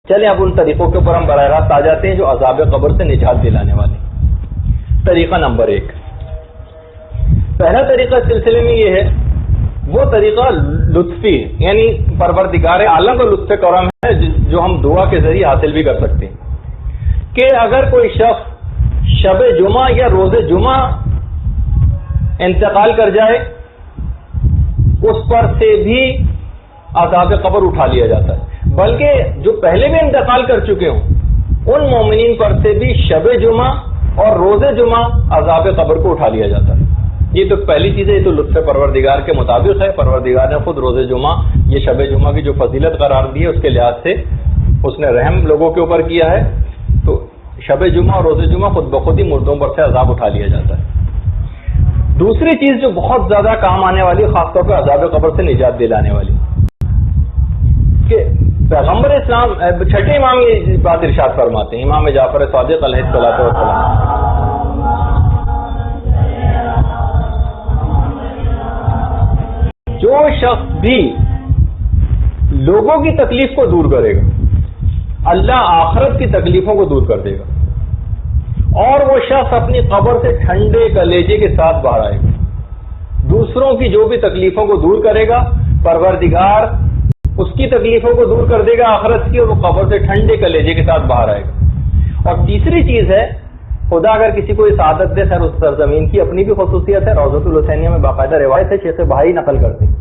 چلیں اب ان طریقوں کے اوپر ہم براہ راست آ جاتے ہیں جو عذاب قبر سے نجات دلانے والے. طریقہ نمبر 1. پہلا طریقہ اس سلسلے میں یہ ہے، وہ طریقہ لطفی، یعنی پروردگار عالم کا لطف کرم ہے جو ہم دعا کے ذریعے حاصل بھی کر سکتے ہیں، کہ اگر کوئی شخص شب جمعہ یا روز جمعہ انتقال کر جائے اس پر سے بھی عذاب قبر اٹھا لیا جاتا ہے، بلکہ جو پہلے بھی انتقال کر چکے ہوں ان مومنین پر سے بھی شب جمعہ اور روز جمعہ عذاب قبر کو اٹھا لیا جاتا ہے. یہ تو پہلی چیز ہے، یہ تو لطف پروردگار کے مطابق ہے. پروردگار نے خود روز جمعہ یہ شب جمعہ کی جو فضیلت قرار دی ہے اس کے لحاظ سے اس نے رحم لوگوں کے اوپر کیا ہے، تو شب جمعہ اور روز جمعہ خود بخود ہی مردوں پر سے عذاب اٹھا لیا جاتا ہے. دوسری چیز جو بہت زیادہ کام آنے والی، خاص طور پہ عذاب قبر سے نجات دلانے والی، کہ پیغمبر اسلام چھٹے امام یہ بات ارشاد فرماتے ہیں، امام جعفر صادق علیہ الصلوۃ والسلام، جو شخص بھی لوگوں کی تکلیف کو دور کرے گا اللہ آخرت کی تکلیفوں کو دور کر دے گا، اور وہ شخص اپنی قبر سے ٹھنڈے کلیجے کے ساتھ باہر آئے گا. دوسروں کی جو بھی تکلیفوں کو دور کرے گا پروردگار اس کی تکلیفوں کو دور کر دے گا آخرت کی، اور وہ قبر سے ٹھنڈے کلیجے کے ساتھ باہر آئے گا. اور تیسری چیز ہے، خدا اگر کسی کو اس عادت دے، خیر اس سرزمین کی اپنی بھی خصوصیت ہے، روضۃ الحسینیہ میں باقاعدہ روایت ہے، شیخ بھائی نقل کرتے ہیں،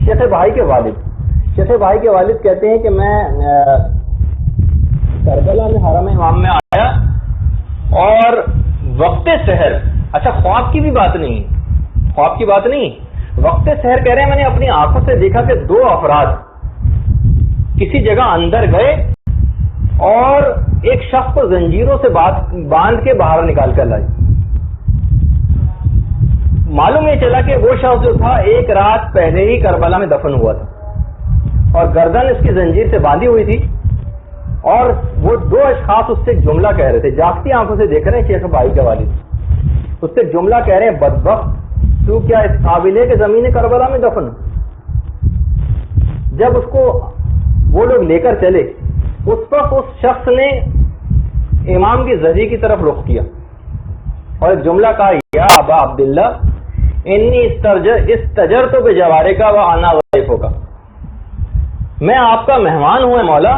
شیخ بھائی کے والد کہتے ہیں کہ میں کربلا میں حرم امام میں آیا اور وقت سحر، اچھا خواب کی بات نہیں، وقت سحر کہہ رہے ہیں میں نے اپنی آنکھوں سے دیکھا کہ 2 افراد کسی جگہ اندر گئے اور ایک شخص کو زنجیروں سے باندھ کے باہر نکال کر لائی. معلوم یہ چلا کہ وہ شخص جو تھا ایک رات پہلے ہی کربلا میں دفن ہوا تھا اور گردن اس کی زنجیر سے باندھی ہوئی تھی، اور وہ 2 اشخاص اس سے ایک جملہ کہہ رہے تھے، جاگتی آنکھوں سے دیکھ رہے ہیں شیخ بھائی کے والد، اس سے ایک جملہ کہہ رہے ہیں، بدبخت تو کیا اس قابل ہے کہ زمین کربلا میں دفن. جب اس کو وہ لوگ لے کر چلے اس وقت اس شخص نے امام کی زری کی طرف رخ کیا اور ایک جملہ کہا، یا ابا عبداللہ انی استجرت بجوارک وانا ضیفک، میں آپ کا مہمان ہوں مولا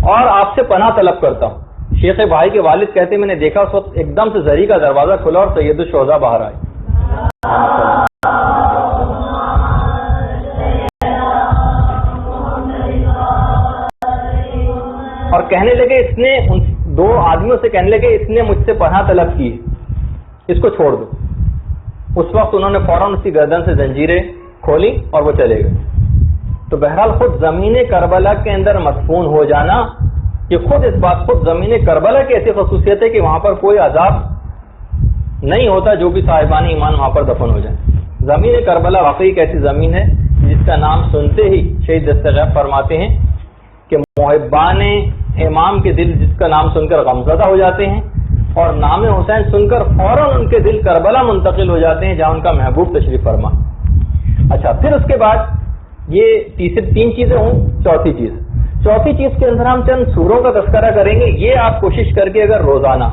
اور آپ سے پناہ طلب کرتا ہوں. شیخ بھائی کے والد کہتے ہیں میں نے دیکھا اس وقت ایک دم سے زری کا دروازہ کھلا اور سید الشہداء باہر آئے. اور کہنے لگے، اس نے ان 2 آدمیوں سے کہنے لگے اس نے مجھ سے پناہ طلب کی، اس کو چھوڑ دو. اس وقت انہوں نے فوراً اس کی گردن سے زنجیریں کھولی اور وہ چلے گئے. تو بہرحال خود زمین کربلا کے اندر مدفون ہو جانا، یہ خود زمین کربلا کی ایسی خصوصیت ہے کہ وہاں پر کوئی عذاب نہیں ہوتا جو بھی صاحبان ایمان وہاں پر دفن ہو جائیں. زمین کربلا واقعی ایک ایسی زمین ہے جس کا نام سنتے ہی شہید دستغیب فرماتے ہیں کہ محبان امام کے دل جس کا نام سن کر غمزدہ ہو جاتے ہیں، اور نام حسین سن کر فوراً ان کے دل کربلا منتقل ہو جاتے ہیں جہاں ان کا محبوب تشریف فرما. اچھا، پھر اس کے بعد یہ 3 چیزیں ہوں. چوتھی چیز کے اندر ہم چند سوروں کا تذکرہ کریں گے. یہ آپ کوشش کر کے اگر روزانہ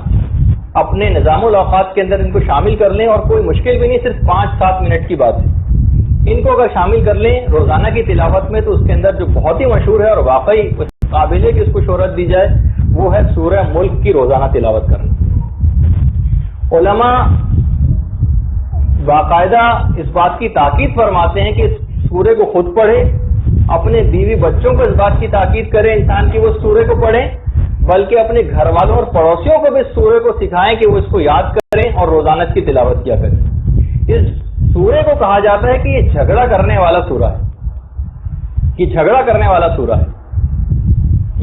اپنے نظام الاوقات کے اندر ان کو شامل کر لیں، اور کوئی مشکل بھی نہیں، صرف 5-7 منٹ کی بات ہے، ان کو اگر شامل کر لیں روزانہ کی تلاوت میں، تو اس کے اندر جو بہت ہی مشہور ہے اور واقعی قابل ہے کہ اس کو شہرت دی جائے، وہ ہے سورہ ملک کی روزانہ تلاوت کرنا. علماء باقاعدہ اس بات کی تاکید فرماتے ہیں کہ اس سورے کو خود پڑھے، اپنے بیوی بچوں کو اس بات کی تاکید کرے انسان کی وہ سورے کو پڑھیں، بلکہ اپنے گھر والوں اور پڑوسیوں کو بھی اس سورے کو سکھائیں کہ وہ اس کو یاد کریں اور روزانہ اس کی تلاوت کیا کریں. اس سورے کو کہا جاتا ہے کہ یہ جھگڑا کرنے والا سورہ ہے،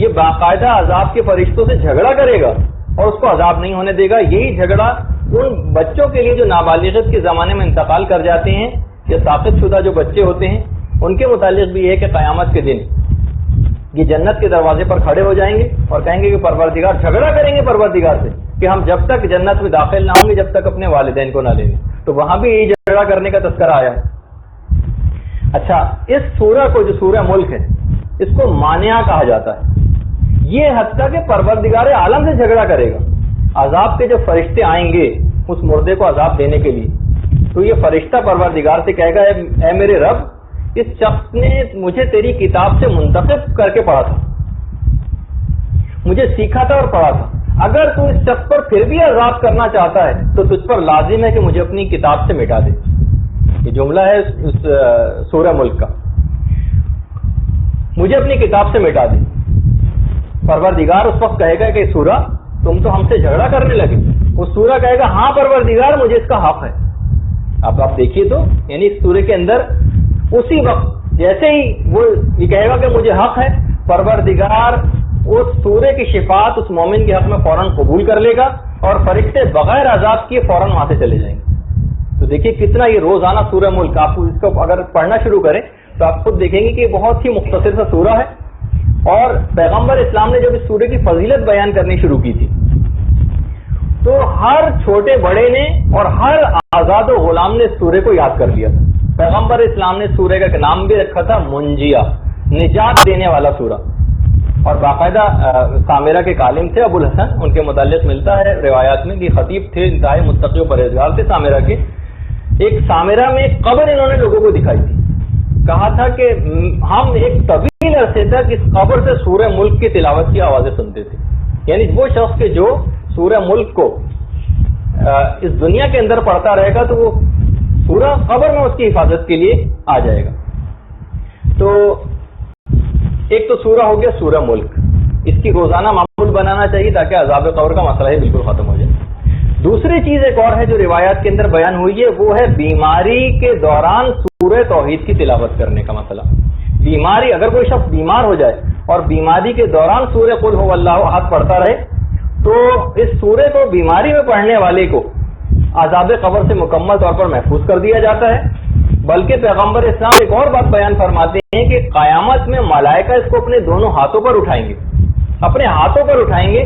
یہ باقاعدہ عذاب کے فرشتوں سے جھگڑا کرے گا اور اس کو عذاب نہیں ہونے دے گا. یہی جھگڑا ان بچوں کے لیے جو نابالغت کے زمانے میں انتقال کر جاتے ہیں یا ساقط شدہ جو بچے ہوتے ہیں ان کے متعلق بھی یہ ہے کہ قیامت کے دن یہ جنت کے دروازے پر کھڑے ہو جائیں گے اور کہیں گے کہ پروردگار، جھگڑا کریں گے پروردگار سے کہ ہم جب تک جنت میں داخل نہ ہوں گے جب تک اپنے والدین کو نہ لیں گے. تو وہاں بھی یہی جھگڑا کرنے کا تذکرہ آیا. اچھا، اس سورہ کو جو سورہ ملک ہے اس کو مانعہ کہا جاتا ہے. یہ حتیٰ کہ پروردگار عالم سے جھگڑا کرے گا. عذاب کے جب فرشتے آئیں گے اس مردے کو عذاب دینے کے لیے, تو یہ فرشتہ پروردگار سے کہے گا اے میرے رب, اس شخص نے مجھے تیری کتاب سے منتخب کر کے پڑھا تھا, مجھے سیکھا تھا اور پڑھا تھا. اگر تو اس شخص پر پھر بھی عذاب کرنا چاہتا ہے تو تجھ پر لازم ہے کہ مجھے اپنی کتاب سے مٹا دے. یہ جملہ ہے اس سورہ ملک کا, مجھے اپنی کتاب سے مٹا دے. پروردگار اس وقت کہے گا کہ سورہ تم تو ہم سے جھگڑا کرنے لگے. وہ سورہ کہے گا ہاں پروردگار مجھے اس کا حق ہے. اب آپ دیکھیے تو یعنی اس سورے کے اندر اسی وقت جیسے ہی وہ یہ کہے گا کہ مجھے حق ہے, پروردگار اس سورے کی شفاعت اس مومن کے حق میں فوراً قبول کر لے گا اور فرشتے بغیر عذاب کیے فوراً وہاں سے چلے جائیں گے. تو دیکھیے کتنا یہ روزانہ سورہ ملک, آپ اس کو اگر پڑھنا شروع کریں تو آپ خود دیکھیں گے کہ یہ بہت ہی مختصر سا سورہ ہے. اور پیغمبر اسلام نے جب اس سورے کی فضیلت بیان کرنی شروع کی تھی تو ہر چھوٹے بڑے نے اور ہر آزاد و غلام نے اس سورے کو یاد کر لیا تھا. پیغمبر اسلام نے سورے کا نام بھی رکھا تھا منجیہ, نجات دینے والا سورہ. اور باقاعدہ سامرہ کے کالم تھے ابو الحسن, ان کے متعلق ملتا ہے روایات میں کہ خطیب تھے, انتہائی متقی و پرہیزگار تھے سامرہ کے. ایک سامرہ میں ایک قبر انہوں نے لوگوں کو دکھائی تھی, کہا تھا کہ ہم ایک طویل عرصے تک اس قبر سے سورہ ملک کی تلاوت کی آوازیں سنتے تھے. یعنی وہ شخص کے جو سورہ ملک کو اس دنیا کے اندر پڑھتا رہے گا تو وہ پورا قبر میں اس کی حفاظت کے لیے آ جائے گا. تو ایک تو سورہ ہو گیا سورہ ملک, اس کی روزانہ معمول بنانا چاہیے تاکہ عذاب قبر کا مسئلہ ہی بالکل ختم ہو جائے. دوسری چیز ایک اور ہے جو روایات کے اندر بیان ہوئی ہے, وہ ہے بیماری کے دوران سورہ توحید کی تلاوت کرنے کا مسئلہ. بیماری, اگر کوئی شخص بیمار ہو جائے اور بیماری کے دوران سورہ قل هو اللہ احد پڑھتا رہے تو اس سورے کو بیماری میں پڑھنے والے کو عذاب قبر سے مکمل طور پر محفوظ کر دیا جاتا ہے. بلکہ پیغمبر اسلام ایک اور بات بیان فرماتے ہیں کہ قیامت میں ملائکہ اس کو اپنے دونوں ہاتھوں پر اٹھائیں گے, اپنے ہاتھوں پر اٹھائیں گے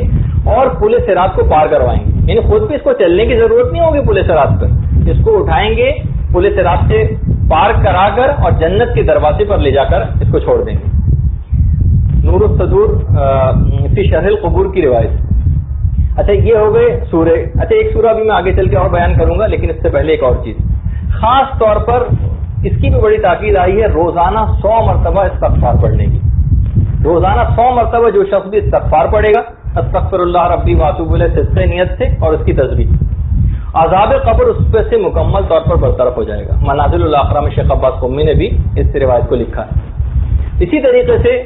اور پل صراط کو پار کروائیں گے. یعنی خود بھی اس کو چلنے کی ضرورت نہیں ہوگی پل صراط پر, اس کو اٹھائیں گے, پل صراط سے پار کرا کر اور جنت کے دروازے پر لے جا کر اس کو چھوڑ دیں گے. نور الصدور فی شرح القبور کی روایت. اچھا یہ ہو گئے سورے. اچھا ایک سورہ بھی میں آگے چل کے اور بیان کروں گا, لیکن اس سے پہلے ایک اور چیز, خاص طور پر اس کی بھی بڑی تاکید آئی ہے روزانہ 100 مرتبہ استغفار پڑھنے کی. روزانہ 100 مرتبہ جو شخص بھی استغفار پڑھے گا, استغفر اللہ ربی واتوب الیہ صدق نیت سے اور اس کی تسبیح, عذاب قبر اس پہ سے مکمل طور پر برطرف ہو جائے گا. منازل الاخرہ میں شیخ عباس قمی نے بھی اس روایت کو لکھا ہے. اسی طریقے سے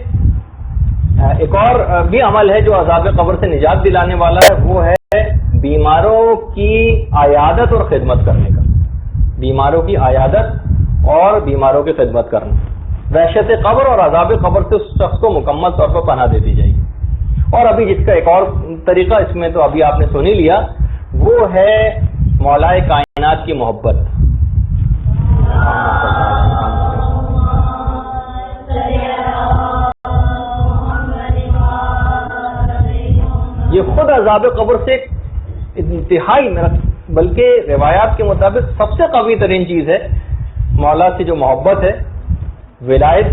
ایک اور بھی عمل ہے جو عذاب قبر سے نجات دلانے والا ہے, وہ ہے بیماروں کی عیادت اور خدمت کرنے کا. بیماروں کی عیادت اور بیماروں کی خدمت کرنا. وحشت قبر اور عذاب قبر سے اس شخص کو مکمل طور پر پناہ دے دی جائے گی. اور ابھی جس کا ایک اور طریقہ اس میں تو ابھی آپ نے سن ہی لیا, وہ ہے مولائے کائنات کی محبت. یہ خود عذاب قبر سے انتہائی بلکہ روایات کے مطابق سب سے قوی ترین چیز ہے مولا سے جو محبت ہے, ولایت.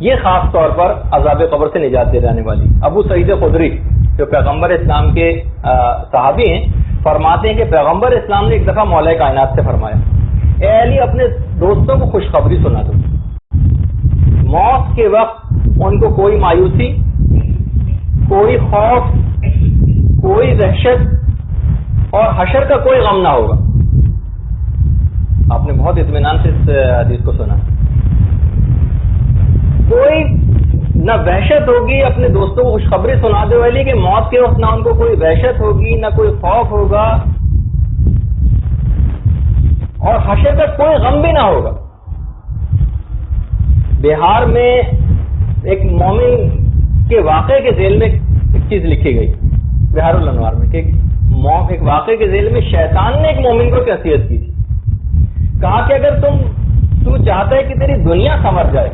یہ خاص طور پر عذاب قبر سے نجات دلانے والی. ابو سعید خدری جو پیغمبر اسلام کے صحابی ہیں فرماتے ہیں کہ پیغمبر اسلام نے ایک دفعہ مولا کائنات سے فرمایا, اے علی اپنے دوستوں کو خوشخبری سنا دو, موت کے وقت ان کو کوئی مایوسی, کوئی خوف, کوئی دہشت اور حشر کا کوئی غم نہ ہوگا. آپ نے بہت اطمینان سے اس حدیث کو سنا. کوئی نہ وحشت ہوگی, اپنے دوستوں کو خوشخبری سنا دے والی کہ موت کے وقت نہ ان کو کوئی وحشت ہوگی, نہ کوئی خوف ہوگا اور حشر کا کوئی غم بھی نہ ہوگا. بہار میں ایک مومن کے واقعے کے ذیل میں ایک چیز لکھی گئی بہار الانوار میں کہ ایک واقعے کے ذیل میں شیطان نے ایک مومن کو نصیحت کی تھی. کہا کہ اگر تو چاہتا ہے کہ تیری دنیا سنور جائے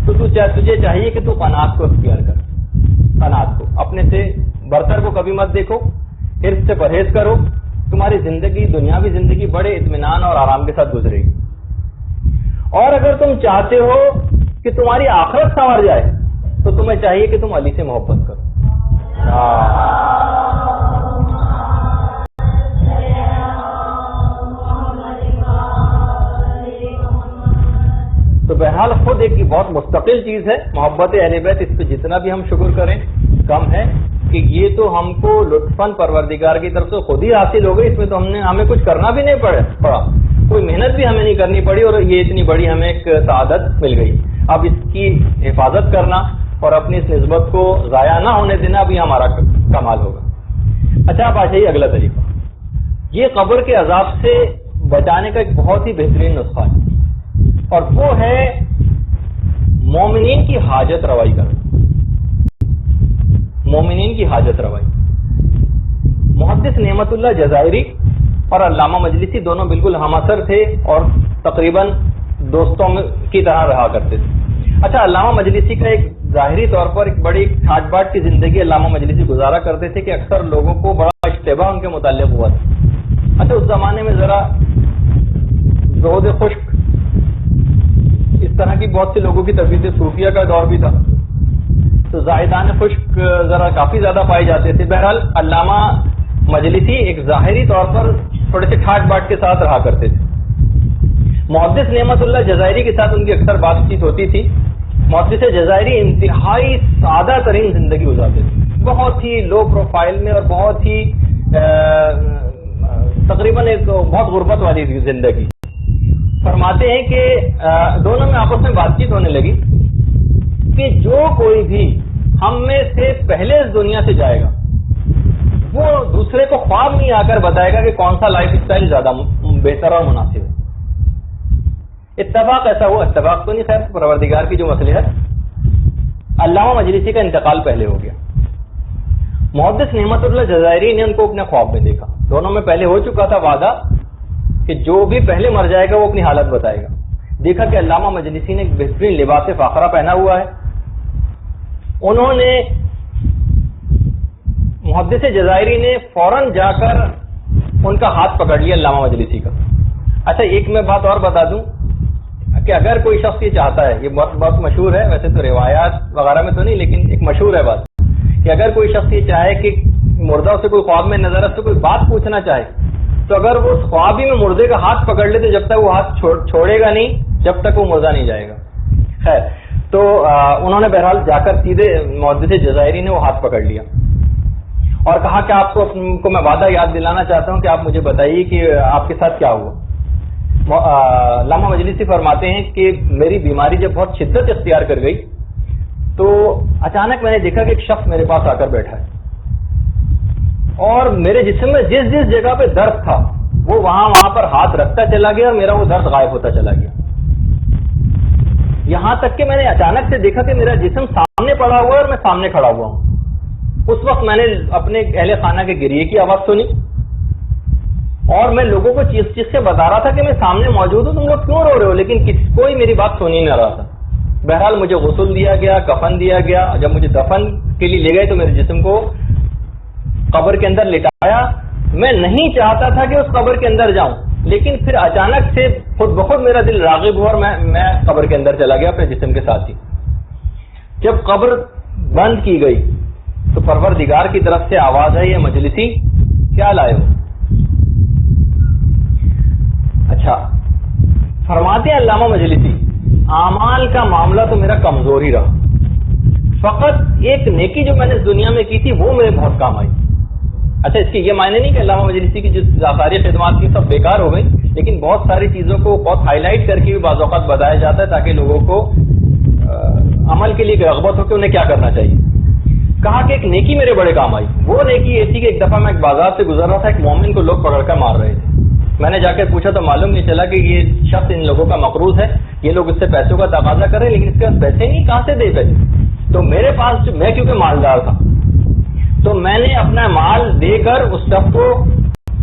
تو تجھے چاہیے کہ تو قناعت کو اختیار کر. قناعت کو, اپنے سے برتر کو کبھی مت دیکھو, حرص سے پرہیز کرو. تمہاری زندگی, دنیاوی زندگی بڑے اطمینان اور آرام کے ساتھ گزرے گی. اور اگر تم چاہتے ہو کہ تمہاری آخرت سنور جائے تو تمہیں چاہیے کہ تم علی سے محبت کرو. تو بہرحال خود ایک بہت مستقل چیز ہے محبت اہل بیت. اس پہ جتنا بھی ہم شکر کریں کم ہے کہ یہ تو ہم کو لطفاً پروردگار کی طرف سے خود ہی حاصل ہو گئی. اس میں تو ہمیں کچھ کرنا بھی نہیں پڑا, کوئی محنت بھی ہمیں نہیں کرنی پڑی, اور یہ اتنی بڑی ہمیں ایک سعادت مل گئی. اب اس کی حفاظت کرنا اور اپنی اس نسبت کو ضائع نہ ہونے دینا بھی ہمارا کمال ہوگا. اچھا اب آ جائیے اگلا طریقہ. یہ قبر کے عذاب سے بچانے کا ایک بہت ہی بہترین نسخہ ہے, اور وہ ہے مومنین کی حاجت روائی کرنا. مومنین کی حاجت روائی. محدث نعمت اللہ جزائری اور علامہ مجلسی دونوں بالکل ہم اثر تھے اور تقریباً دوستوں کی طرح رہا کرتے تھے. اچھا, علامہ مجلسی کا ایک ظاہری طور پر ایک بڑی ٹھاٹ باٹ کی زندگی علامہ مجلسی گزارا کرتے تھے کہ اکثر لوگوں کو بڑا اشتباہ ان کے متعلق ہوا تھا. اچھا, اس زمانے میں ذرا زہد خشک اس طرح کی بہت سے لوگوں کی طبیعت صوفیہ کا دور بھی تھا, تو زاہدان خشک ذرا کافی زیادہ پائے جاتے تھے. بہرحال علامہ مجلسی ایک ظاہری طور پر تھوڑے سے ٹھاٹ باٹ کے ساتھ رہا کرتے تھے. محدث نعمت اللہ جزائری کے ساتھ ان کی اکثر بات چیت ہوتی تھی. محدث جزائری انتہائی سادہ ترین زندگی گزارتے تھے, بہت ہی لو پروفائل میں اور بہت ہی تقریباً ایک بہت غربت والی زندگی. فرماتے ہیں کہ دونوں میں آپس میں بات چیت ہونے لگی کہ جو کوئی بھی ہم میں سے پہلے اس دنیا سے جائے گا وہ دوسرے کو خواب نہیں آ کر بتائے گا کہ کون سا لائف اسٹائل زیادہ بہتر اور مناسب ہے. اتفاق ایسا ہوا, اتفاق تو نہیں خیر, پروردگار کی جو مصلحت. علامہ مجلسی کا انتقال پہلے ہو گیا. محدث نعمت اللہ جزائری نے ان کو اپنے خواب میں دیکھا. دونوں میں پہلے ہو چکا تھا وعدہ کہ جو بھی پہلے مر جائے گا وہ اپنی حالت بتائے گا. دیکھا کہ علامہ مجلسی نے ایک بہترین لباس فاخرہ پہنا ہوا ہے. انہوں نے محدث جزائری نے فوراً جا کر ان کا ہاتھ پکڑ لیا علامہ مجلسی کا. اچھا, ایک میں بات اور بتا دوں کہ اگر کوئی شخص یہ چاہتا ہے, یہ بہت مشہور ہے, ویسے تو روایات وغیرہ میں تو نہیں لیکن ایک مشہور ہے بات, کہ اگر کوئی شخص یہ چاہے کہ مردہ سے کوئی خواب میں نظر سے کوئی بات پوچھنا چاہے تو اگر وہ خواب ہی میں مردے کا ہاتھ پکڑ لے تو جب تک وہ ہاتھ چھوڑے گا نہیں جب تک وہ مردہ نہیں جائے گا. خیر, تو انہوں نے بہرحال جا کر سیدھے محدث جزائری نے وہ ہاتھ پکڑ لیا اور کہا کہ آپ کو میں وعدہ یاد دلانا چاہتا ہوں کہ آپ مجھے بتائیے کہ آپ کے ساتھ کیا ہوا. علامہ مجلسی فرماتے ہیں کہ میری بیماری جب بہت شدت اختیار کر گئی تو اچانک میں نے دیکھا کہ ایک شخص میرے پاس آ کر بیٹھا ہے اور میرے جسم میں جس جس جگہ پہ درد تھا وہ وہاں پر ہاتھ رکھتا چلا گیا اور میرا وہ درد غائب ہوتا چلا گیا. یہاں تک کہ میں نے اچانک سے دیکھا کہ میرا جسم سامنے پڑا ہوا ہے اور میں سامنے کھڑا ہوا ہوں. اس وقت میں نے اپنے اہل خانہ کے گریے کی آواز سنی اور میں لوگوں کو چیز چیز سے بتا رہا تھا کہ میں سامنے موجود ہوں, تم لوگ کیوں رو رہے ہو, لیکن کوئی میری بات سن ہی نہ رہا تھا. بہرحال مجھے غسل دیا گیا, کفن دیا گیا. جب مجھے دفن کے لیے لے گئے تو میرے جسم کو قبر کے اندر لٹایا. میں نہیں چاہتا تھا کہ اس قبر کے اندر جاؤں, لیکن پھر اچانک سے خود بخود میرا دل راغب ہوا اور میں قبر کے اندر چلا گیا اپنے جسم کے ساتھ ہی. جب قبر بند کی گئی تو پروردگار کی طرف سے آواز آئی, مجلسی کیا لائے ہو. اچھا, فرماتے ہیں علامہ مجلسی اعمال کا معاملہ تو میرا کمزور ہی رہا, فقط ایک نیکی جو میں نے اس دنیا میں کی تھی وہ میرے بہت کام آئی. اچھا, اس کے یہ معنی نہیں کہ علامہ مجلسی کی جو ساری خدمات کی سب بیکار ہو گئی, لیکن بہت ساری چیزوں کو بہت ہائی لائٹ کر کے بھی بعض اوقات بتایا جاتا ہے تاکہ لوگوں کو عمل کے لیے رغبت ہو کہ انہیں کیا کرنا چاہیے. کہا کہ ایک نیکی میرے بڑے کام آئی. وہ نیکی یہ تھی کہ ایک دفعہ میں ایک بازار سے گزر رہا تھا, ایک مومن کو لوگ پکڑ کر مار رہے تھے. میں نے جا کر پوچھا تو معلوم نہیں چلا کہ یہ شخص ان لوگوں کا مقروض ہے, یہ لوگ اس سے پیسوں کا تقاضا کر رہے ہیں لیکن اس کے پاس پیسے نہیں, کہاں سے دے پیسے. تو میرے پاس میں کیونکہ مالدار تھا تو میں نے اپنا مال دے کر اس شخص کو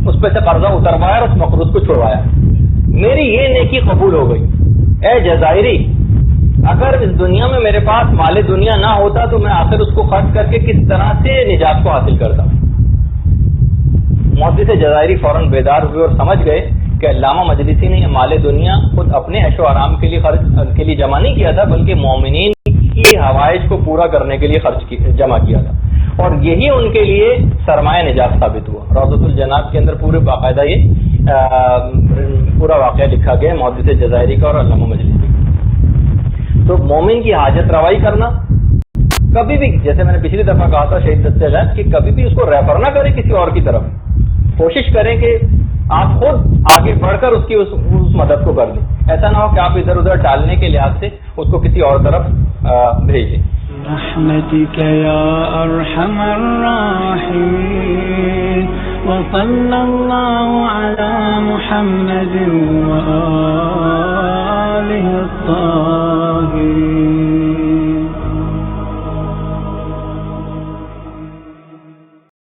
اس پہ سے قرضہ اتروایا اور اس مقروض کو چھڑوایا. میری یہ نیکی قبول ہو گئی. اے جزائری, اگر اس دنیا میں میرے پاس مال دنیا نہ ہوتا تو میں آخر اس کو خرچ کر کے کس طرح سے نجات کو حاصل کرتا. محدث جزائری فوراً بیدار ہوئے اور سمجھ گئے کہ علامہ مجلسی نے یہ مال دنیا خود اپنے عیش و آرام کے لیے جمع نہیں کیا تھا, بلکہ مومنین کی حوائج کو پورا کرنے کے لیے جمع کیا تھا، اور یہی ان کے لیے سرمایہ نجات ثابت ہوا۔ روضۃ الجنات کے اندر پورے باقاعدہ یہ پورا واقعہ لکھا گیا محدث جزائری کا اور علامہ مجلسی کا۔ تو مومن کی حاجت روائی کرنا، کبھی بھی جیسے میں نے پچھلی دفعہ کہا تھا شہید دستے غیب کہ کبھی بھی اس کو ریفر نہ کریں کسی اور کی طرف، کوشش کریں کہ آپ خود آگے بڑھ کر اس کی اس مدد کو کر لیں، ایسا نہ ہو کہ آپ ادھر ادھر ٹالنے کے لحاظ سے اس کو کسی اور طرف بھیج دیں۔ برحمتك يا أرحم الراحمين وصلى الله على محمد وآله الطاهرين